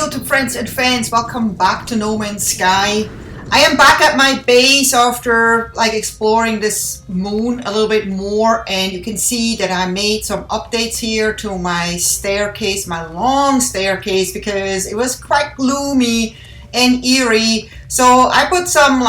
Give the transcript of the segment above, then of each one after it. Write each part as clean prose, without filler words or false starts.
YouTube friends and fans, welcome back to No Man's Sky. I am back at my base after exploring this moon a little bit more, and you can see that I made some updates here to my staircase, my long staircase, because it was quite gloomy and eerie. So I put some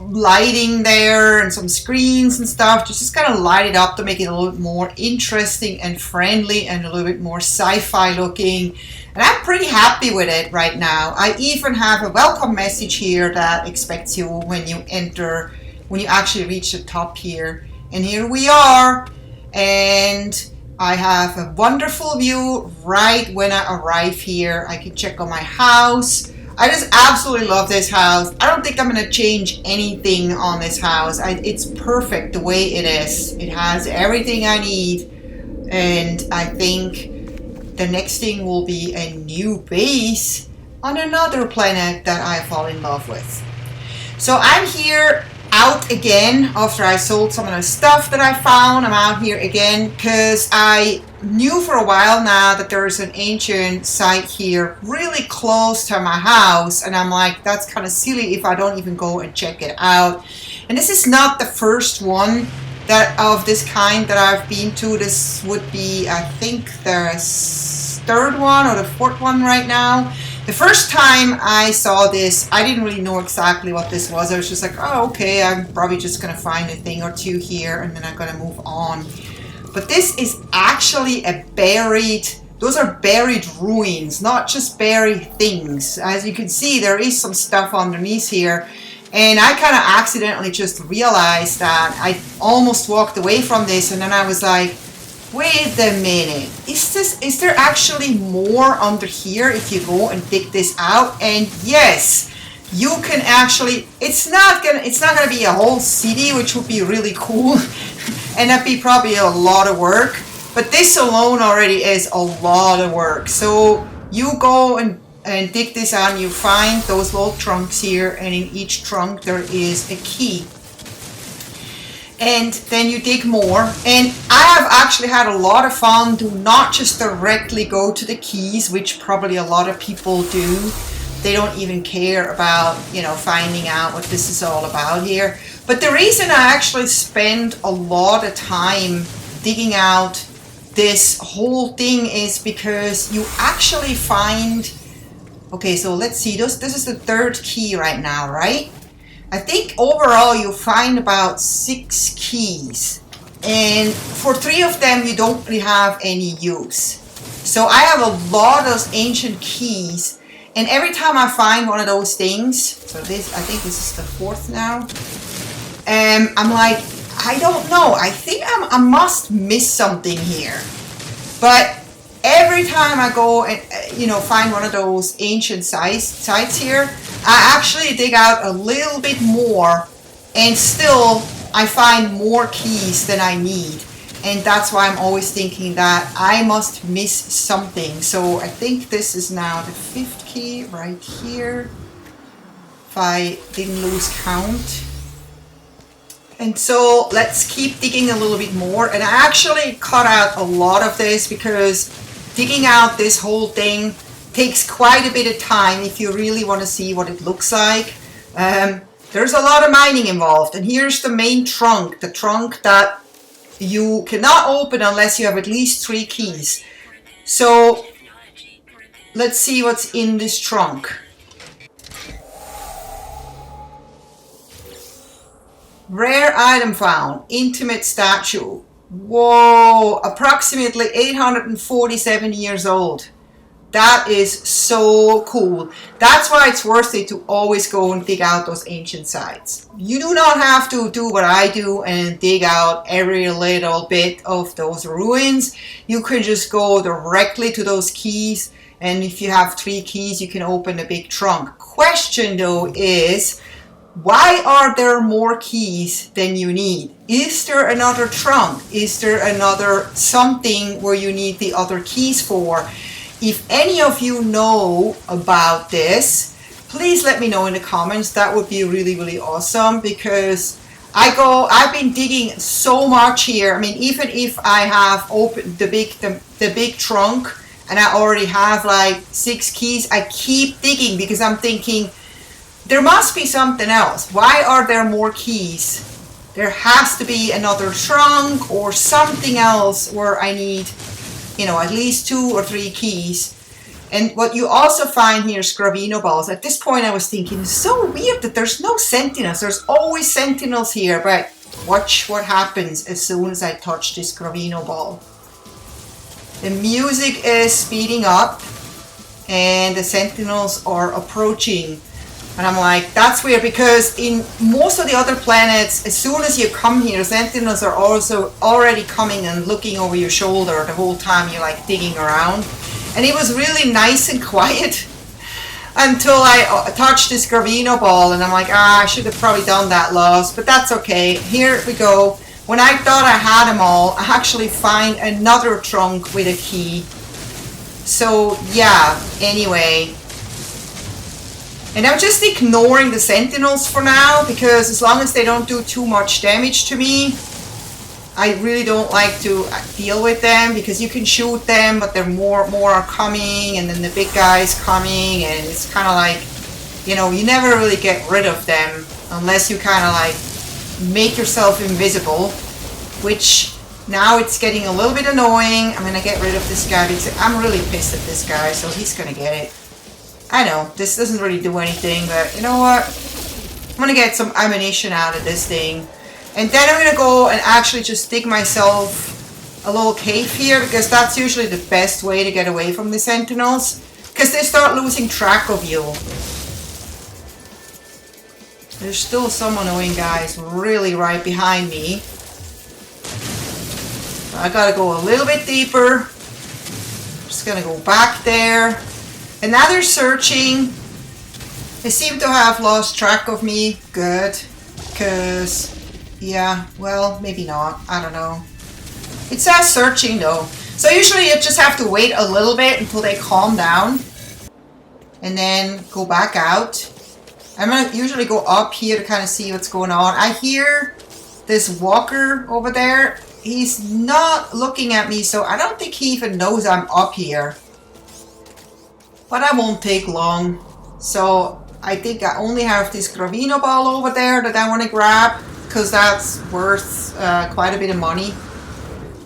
lighting there and some screens and stuff to just kind of light it up to make it a little bit more interesting and friendly and a little bit more sci-fi looking. And I'm pretty happy with it right now. I even have a welcome message here that expects you when you enter, when you actually reach the top here. And here we are. And I have a wonderful view right when I arrive here. I can check on my house. I just absolutely love this house. I don't think I'm going to change anything on this house. It's perfect the way it is. It has everything I need. And I think the next thing will be a new base on another planet that I fall in love with. So I'm here out again after I sold some of the stuff that I found. I'm out here again because I knew for a while now that there's an ancient site here really close to my house, and I'm like, that's kind of silly if I don't even go and check it out. And this is not the first one that of this kind that I've been to. This would be, I think, the third one or the fourth one right now. The first time I saw this, I didn't really know exactly what this was. I was just like, oh, okay, I'm probably just going to find a thing or two here and then I'm going to move on. But this is actually a buried, those are buried ruins, not just buried things. As you can see, there is some stuff underneath here. And I kind of accidentally just realized that I almost walked away from this, and then I was like, wait a minute, is there actually more under here if you go and dig this out? And yes, you can actually, it's not gonna be a whole city, which would be really cool and that'd be probably a lot of work, but this alone already is a lot of work. So you go and dig this out and you find those little trunks here, and in each trunk there is a key. And then you dig more, and I have actually had a lot of fun to not just directly go to the keys, which probably a lot of people do. They don't even care about, you know, finding out what this is all about here. But the reason I actually spend a lot of time digging out this whole thing is because you actually find, okay, so let's see, this is the third key right now, right? I think overall you find about 6 keys, and for 3 of them you don't really have any use. So I have a lot of those ancient keys, and every time I find one of those things, so this, I think this is the 4th now, I'm like, I don't know, I think I must miss something here. But every time I go and find one of those ancient sites here, I actually dig out a little bit more, and still I find more keys than I need. And that's why I'm always thinking that I must miss something. So I think this is now the 5th key right here, if I didn't lose count. And so let's keep digging a little bit more. And I actually cut out a lot of this because digging out this whole thing takes quite a bit of time if you really want to see what it looks like. There's a lot of mining involved, and here's the main trunk, the trunk that you cannot open unless you have at least 3 keys. So let's see what's in this trunk. Rare item found, intimate statue. Whoa, approximately 847 years old. That is so cool. That's why it's worth it to always go and dig out those ancient sites. You do not have to do what I do and dig out every little bit of those ruins. You can just go directly to those keys, and if you have 3 keys, you can open a big trunk. Question though is, why are there more keys than you need? Is there another trunk? Is there another something where you need the other keys for? If any of you know about this, please let me know in the comments. That would be really, really awesome, because I've been digging so much here. I mean, even if I have opened the big trunk and I already have like 6 keys. I keep digging because I'm thinking there must be something else. Why are there more keys? There has to be another trunk or something else where I need, you know, at least 2 or 3 keys. And what you also find here is Gravino balls. At this point I was thinking, it's so weird that there's no sentinels. There's always sentinels here, but watch what happens as soon as I touch this Gravino ball. The music is speeding up and the sentinels are approaching. And I'm like, that's weird, because in most of the other planets, as soon as you come here, sentinels are also already coming and looking over your shoulder the whole time you're like digging around. And it was really nice and quiet until I touched this Gravino ball, and I'm like, I should have probably done that last, but that's okay. Here we go. When I thought I had them all, I actually find another trunk with a key. So yeah, anyway. And I'm just ignoring the sentinels for now, because as long as they don't do too much damage to me, I really don't like to deal with them, because you can shoot them, but more are coming, and then the big guy's coming, and it's kind of like, you know, you never really get rid of them unless you kind of like make yourself invisible, which now it's getting a little bit annoying. I'm gonna get rid of this guy because I'm really pissed at this guy, so he's gonna get it. I know this doesn't really do anything, but you know what? I'm gonna get some ammunition out of this thing. And then I'm going to go and actually just dig myself a little cave here, because that's usually the best way to get away from the sentinels, because they start losing track of you. There's still some annoying guys really right behind me. I got to go a little bit deeper. Just going to go back there. And now they're searching. They seem to have lost track of me. Good. Because... yeah, well, maybe not. I don't know. It says searching though. So usually you just have to wait a little bit until they calm down. And then go back out. I'm going to usually go up here to kind of see what's going on. I hear this walker over there. He's not looking at me, so I don't think he even knows I'm up here. But I won't take long. So I think I only have this Gravino ball over there that I want to grab, because that's worth quite a bit of money.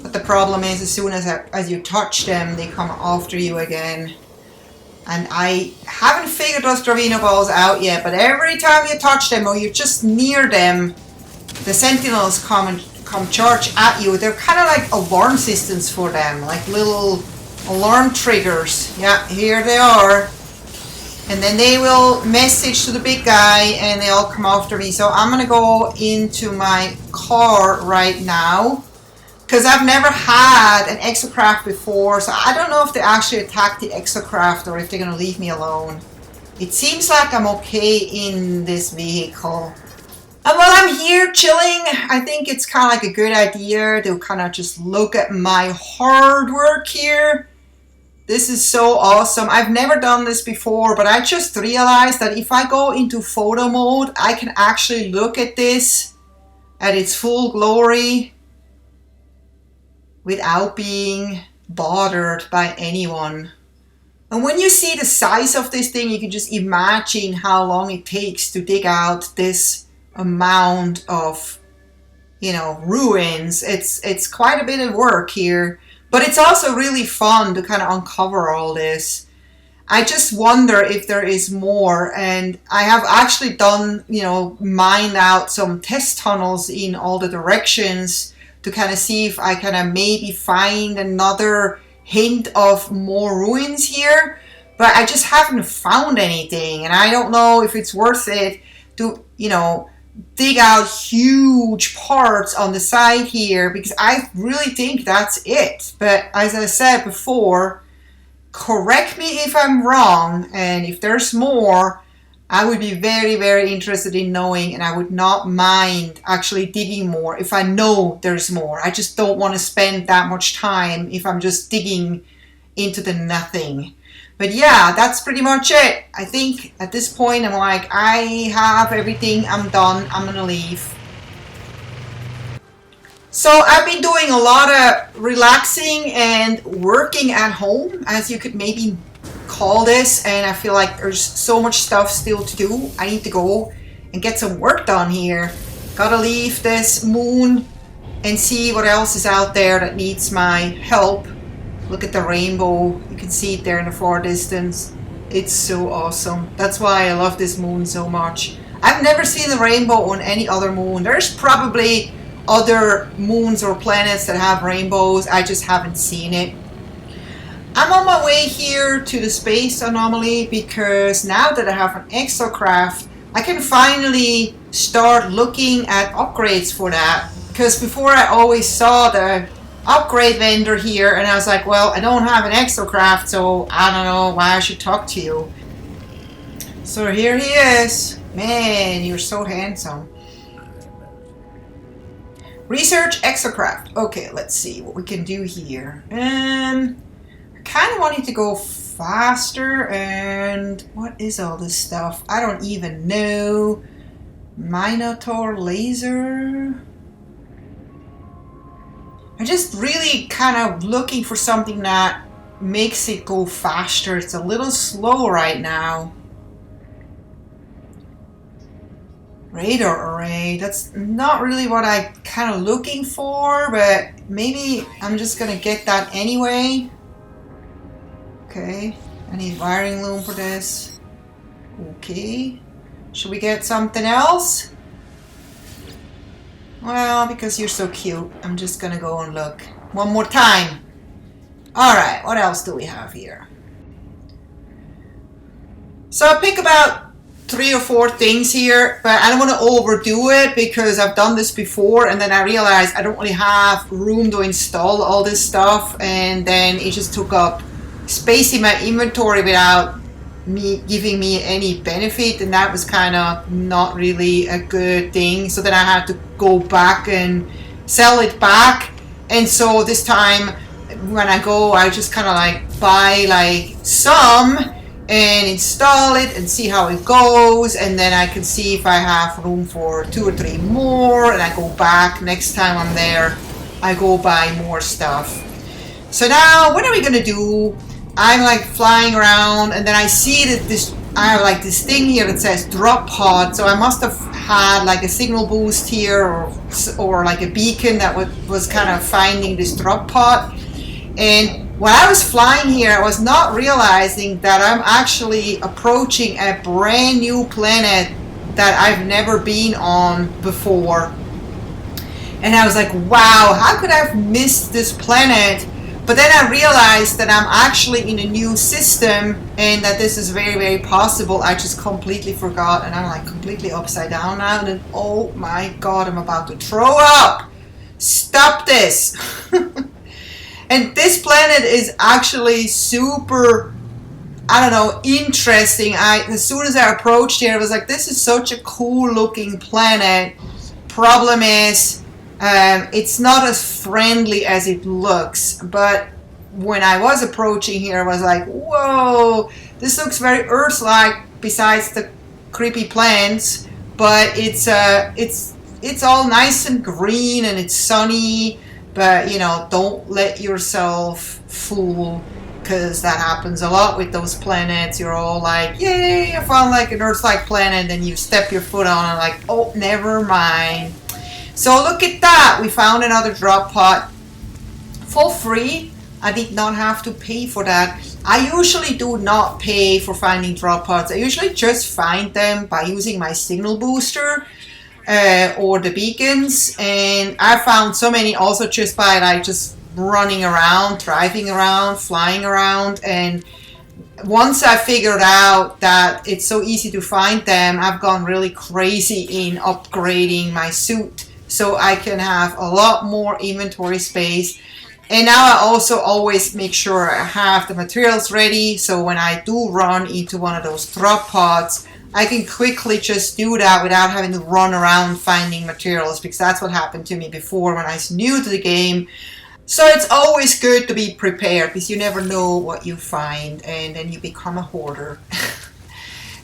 But the problem is, as soon as you touch them, they come after you again. And I haven't figured those Gravino balls out yet, but every time you touch them or you're just near them, the sentinels come charge at you. They're kind of like alarm systems for them, like little alarm triggers. Yeah, here they are. And then they will message to the big guy and they all come after me. So I'm going to go into my car right now, because I've never had an exocraft before. So I don't know if they actually attack the exocraft or if they're going to leave me alone. It seems like I'm okay in this vehicle. And while I'm here chilling, I think it's kind of like a good idea to kind of just look at my hard work here. This is so awesome. I've never done this before, but I just realized that if I go into photo mode, I can actually look at this at its full glory without being bothered by anyone. And when you see the size of this thing, you can just imagine how long it takes to dig out this amount of, you know, ruins. It's quite a bit of work here. But it's also really fun to kind of uncover all this. I just wonder if there is more. And I have actually done, you know, mined out some test tunnels in all the directions to kind of see if I kind of maybe find another hint of more ruins here. But I just haven't found anything. And I don't know if it's worth it to, you know, dig out huge parts on the side here, because I really think that's it. But as I said before, correct me if I'm wrong, and if there's more, I would be very, very interested in knowing, and I would not mind actually digging more if I know there's more. I just don't want to spend that much time if I'm just digging into the nothing. But yeah, that's pretty much it. I think at this point I'm like, I have everything, I'm done, I'm gonna leave. So I've been doing a lot of relaxing and working at home, as you could maybe call this, and I feel like there's so much stuff still to do. I need to go and get some work done here. Gotta leave this moon and see what else is out there that needs my help. Look at the rainbow. You can see it there in the far distance. It's so awesome. That's why I love this moon so much. I've never seen a rainbow on any other moon. There's probably other moons or planets that have rainbows. I just haven't seen it. I'm on my way here to the space anomaly because now that I have an exocraft, I can finally start looking at upgrades for that. Because before I always saw the upgrade vendor here and I was like, well, I don't have an exocraft, so I don't know why I should talk to you. So here he is. Man, you're so handsome. Research exocraft. Okay, let's see what we can do here. I kind of wanted to go faster, and what is all this stuff? I don't even know. Minotaur laser. I'm just really kind of looking for something that makes it go faster. It's a little slow right now. Radar array, that's not really what I'm kind of looking for, but maybe I'm just gonna get that anyway. Okay, I need wiring loom for this. Okay, should we get something else? Well, because you're so cute, I'm just gonna go and look one more time. Alright, what else do we have here? So I'll pick about 3 or 4 things here, but I don't want to overdo it because I've done this before and then I realized I don't really have room to install all this stuff, and then it just took up space in my inventory without giving me any benefit, and that was kind of not really a good thing. So then I had to go back and sell it back, and so this time when I go, I just kind of like buy like some and install it and see how it goes, and then I can see if I have room for 2 or 3 more, and I go back next time I'm there. I go buy more stuff. So now what are we gonna do? I'm like flying around, and then I see that I have like this thing here that says drop pod, so I must have had like a signal boost here or like a beacon that was kind of finding this drop pod. And when I was flying here, I was not realizing that I'm actually approaching a brand new planet that I've never been on before. And I was like, wow, how could I have missed this planet? But then I realized that I'm actually in a new system and that this is very, very possible. I just completely forgot, and I'm like completely upside down now. And then, oh my God, I'm about to throw up. Stop this. And this planet is actually super, I don't know, interesting. As soon as I approached here, I was like, this is such a cool looking planet. Problem is, it's not as friendly as it looks. But when I was approaching here, I was like, whoa, this looks very Earth-like besides the creepy plants. But it's all nice and green and it's sunny. But, you know, don't let yourself fool, because that happens a lot with those planets. You're all like, yay, I found like an Earth-like planet, and then you step your foot on and like, oh, never mind. So look at that. We found another drop pod for free. I did not have to pay for that. I usually do not pay for finding drop pods. I usually just find them by using my signal booster. Or the beacons, and I found so many also just by like just running around, driving around, flying around. And once I figured out that it's so easy to find them, I've gone really crazy in upgrading my suit so I can have a lot more inventory space. And now I also always make sure I have the materials ready, so when I do run into one of those drop pods, I can quickly just do that without having to run around finding materials, because that's what happened to me before when I was new to the game. So it's always good to be prepared, because you never know what you find, and then you become a hoarder.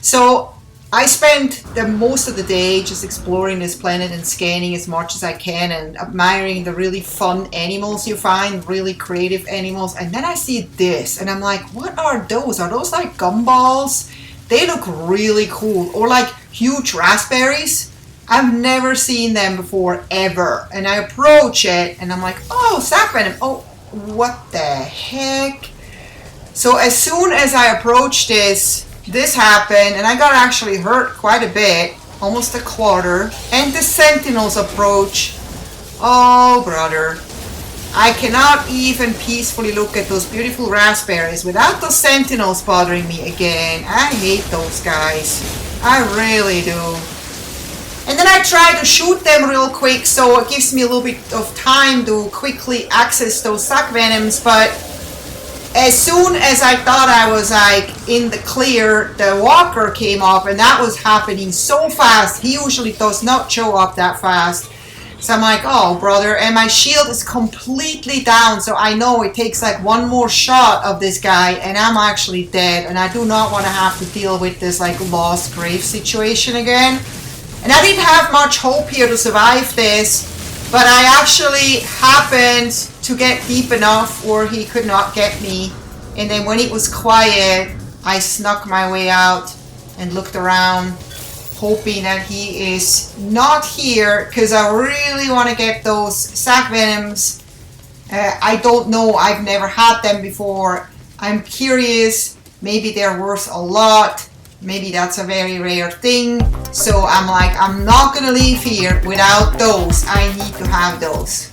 So I spent the most of the day just exploring this planet and scanning as much as I can and admiring the really fun animals you find, really creative animals. And then I see this and I'm like, what are those? Are those like gumballs? They look really cool. Or like huge raspberries. I've never seen them before, ever. And I approach it and I'm like, oh, sac venom. Oh, what the heck? So as soon as I approach this happened, and I got actually hurt quite a bit, almost a quarter, and the sentinels approach. Oh, brother. I cannot even peacefully look at those beautiful raspberries without those sentinels bothering me again. I hate those guys. I really do. And then I try to shoot them real quick, so it gives me a little bit of time to quickly access those sac venoms, but as soon as I thought I was like in the clear, the walker came up, and that was happening so fast. He usually does not show up that fast. So I'm like, oh, brother, and my shield is completely down, so I know it takes like one more shot of this guy, and I'm actually dead, and I do not want to have to deal with this like lost grave situation again. And I didn't have much hope here to survive this, but I actually happened to get deep enough where he could not get me. And then when it was quiet, I snuck my way out and looked around, hoping that he is not here, because I really want to get those sac venoms. I don't know, I've never had them before. I'm curious, maybe they're worth a lot. Maybe that's a very rare thing. So I'm like, I'm not gonna leave here without those. I need to have those.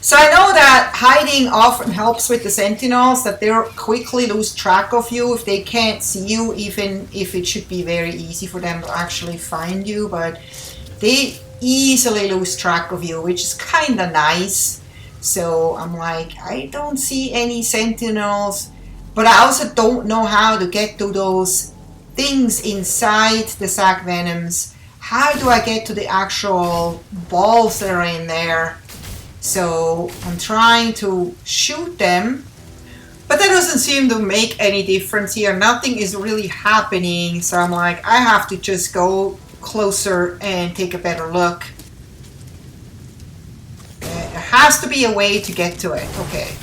So I know that hiding often helps with the sentinels, that they quickly lose track of you if they can't see you, even if it should be very easy for them to actually find you, but they easily lose track of you, which is kind of nice. So I'm like, I don't see any sentinels, but I also don't know how to get to those things inside the sac venoms. How do I get to the actual balls that are in there? So I'm trying to shoot them, but that doesn't seem to make any difference here. Nothing is really happening, so I'm like, I have to just go closer and take a better look. There has to be a way to get to it. Okay,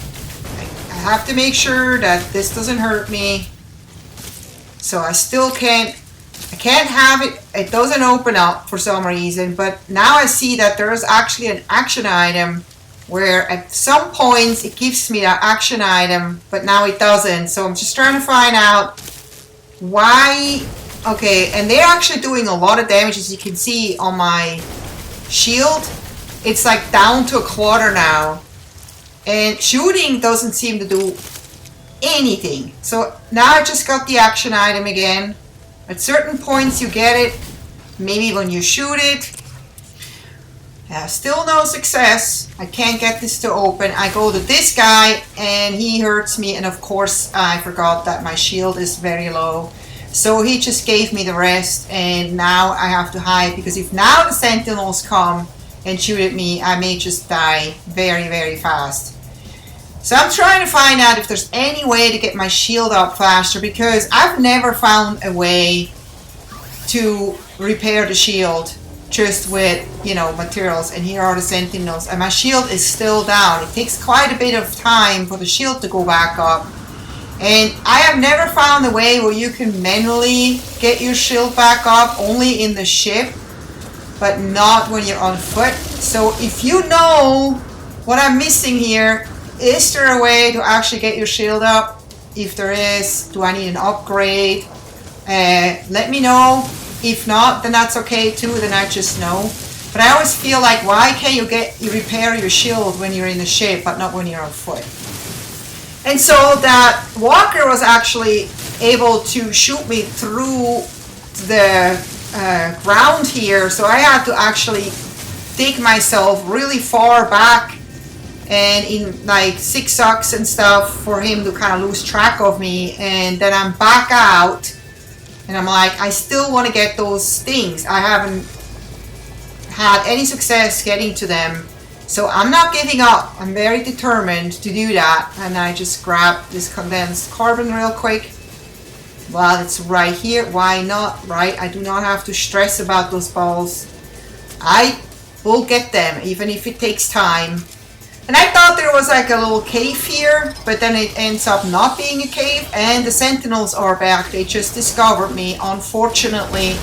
I have to make sure that this doesn't hurt me. So I still can't have it. It doesn't open up for some reason, but now I see that there is actually an action item where at some points it gives me that action item, but now it doesn't. So I'm just trying to find out why. Okay, and they're actually doing a lot of damage, as you can see on my shield. It's like down to a quarter now, and shooting doesn't seem to do anything. So now I just got the action item again. At certain points you get it, maybe when you shoot it. Still no success. I can't get this to open. I go to this guy and he hurts me, and of course I forgot that my shield is very low. So he just gave me the rest, and now I have to hide, because if now the sentinels come and shoot at me, I may just die very, very fast. So I'm trying to find out if there's any way to get my shield up faster, because I've never found a way to repair the shield just with, you know, materials. And here are the sentinels, and my shield is still down. It takes quite a bit of time for the shield to go back up. And I have never found a way where you can manually get your shield back up, only in the ship, but not when you're on foot. So if you know what I'm missing here, is there a way to actually get your shield up? If there is, do I need an upgrade? Let me know. If not, then that's okay too, then I just know. But I always feel like, why can't you repair your shield when you're in the ship, but not when you're on foot? And so that walker was actually able to shoot me through the ground here, so I had to actually dig myself really far back and in like zigzags and stuff for him to kind of lose track of me. And then I'm back out, and I'm like, I still want to get those things. I haven't had any success getting to them, so I'm not giving up. I'm very determined to do that. And I just grab this condensed carbon real quick, Well, it's right here. Why not, right? I do not have to stress about those balls. I will get them, even if it takes time. And I thought there was like a little cave here, but then it ends up not being a cave, and the sentinels are back. They just discovered me. Unfortunately,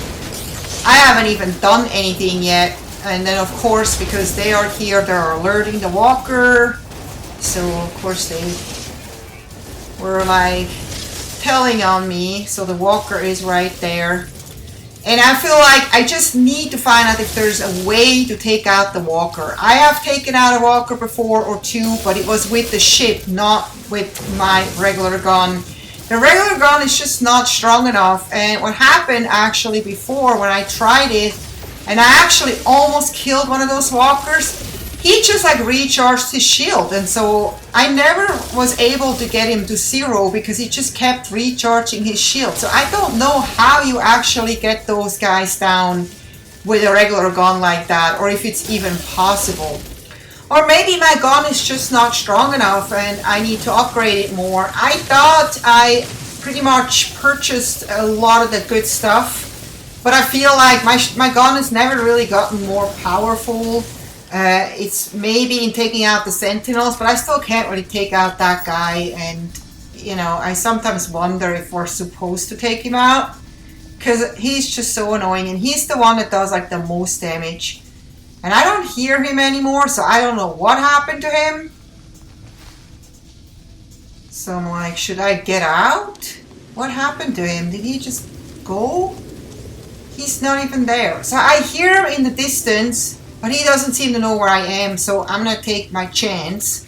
I haven't even done anything yet. And then of course, because they are here, they're alerting the walker. So of course they were like telling on me. So the walker is right there. And I feel like I just need to find out if there's a way to take out the walker. I have taken out a walker before or two, but it was with the ship, not with my regular gun. The regular gun is just not strong enough. And what happened actually before when I tried it, and I actually almost killed one of those walkers, he just like recharged his shield, and so I never was able to get him to 0 because he just kept recharging his shield. So I don't know how you actually get those guys down with a regular gun like that, or if it's even possible. Or maybe my gun is just not strong enough and I need to upgrade it more. I thought I pretty much purchased a lot of the good stuff, but I feel like my gun has never really gotten more powerful. It's maybe in taking out the sentinels, but I still can't really take out that guy. And you know, I sometimes wonder if we're supposed to take him out, because he's just so annoying, and he's the one that does like the most damage. And I don't hear him anymore, so I don't know what happened to him. So I'm like, should I get out? What happened to him? Did he just go? He's not even there. So I hear him in the distance, but he doesn't seem to know where I am, so I'm gonna take my chance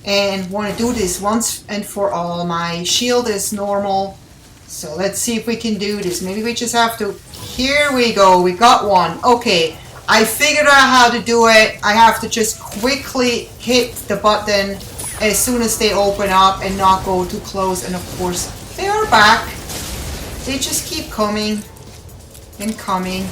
and want to do this once and for all. My shield is normal, so let's see if we can do this. Maybe we just have to... Here we go, we got one. Okay, I figured out how to do it. I have to just quickly hit the button as soon as they open up and not go too close. And of course, they are back. They just keep coming and coming.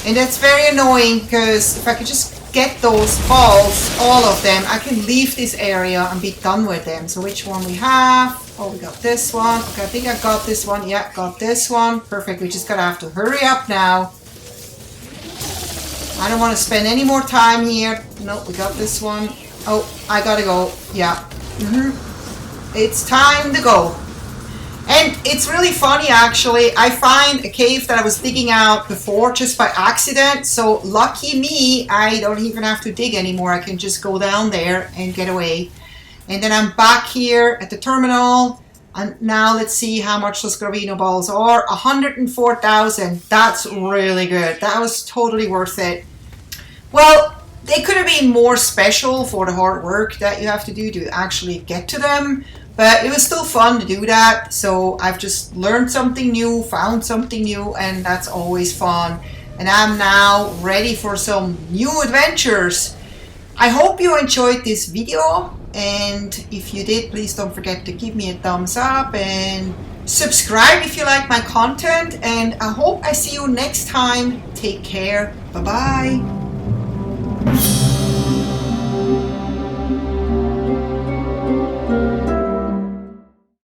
And that's very annoying, because if I could just get those balls, all of them, I can leave this area and be done with them. So which one we have? Oh, we got this one. Okay, I think I got this one. Yeah, got this one. Perfect. We just gotta have to hurry up now. I don't want to spend any more time here. Nope, we got this one. Oh, I gotta go. Yeah. It's time to go. And it's really funny, actually. I find a cave that I was digging out before just by accident. So lucky me, I don't even have to dig anymore. I can just go down there and get away. And then I'm back here at the terminal. And now let's see how much those Gravino balls are. 104,000. That's really good. That was totally worth it. Well, they could have been more special for the hard work that you have to do to actually get to them. But it was still fun to do that, so I've just learned something new, found something new, and that's always fun. And I'm now ready for some new adventures. I hope you enjoyed this video, and if you did, please don't forget to give me a thumbs up and subscribe if you like my content. And I hope I see you next time. Take care. Bye-bye.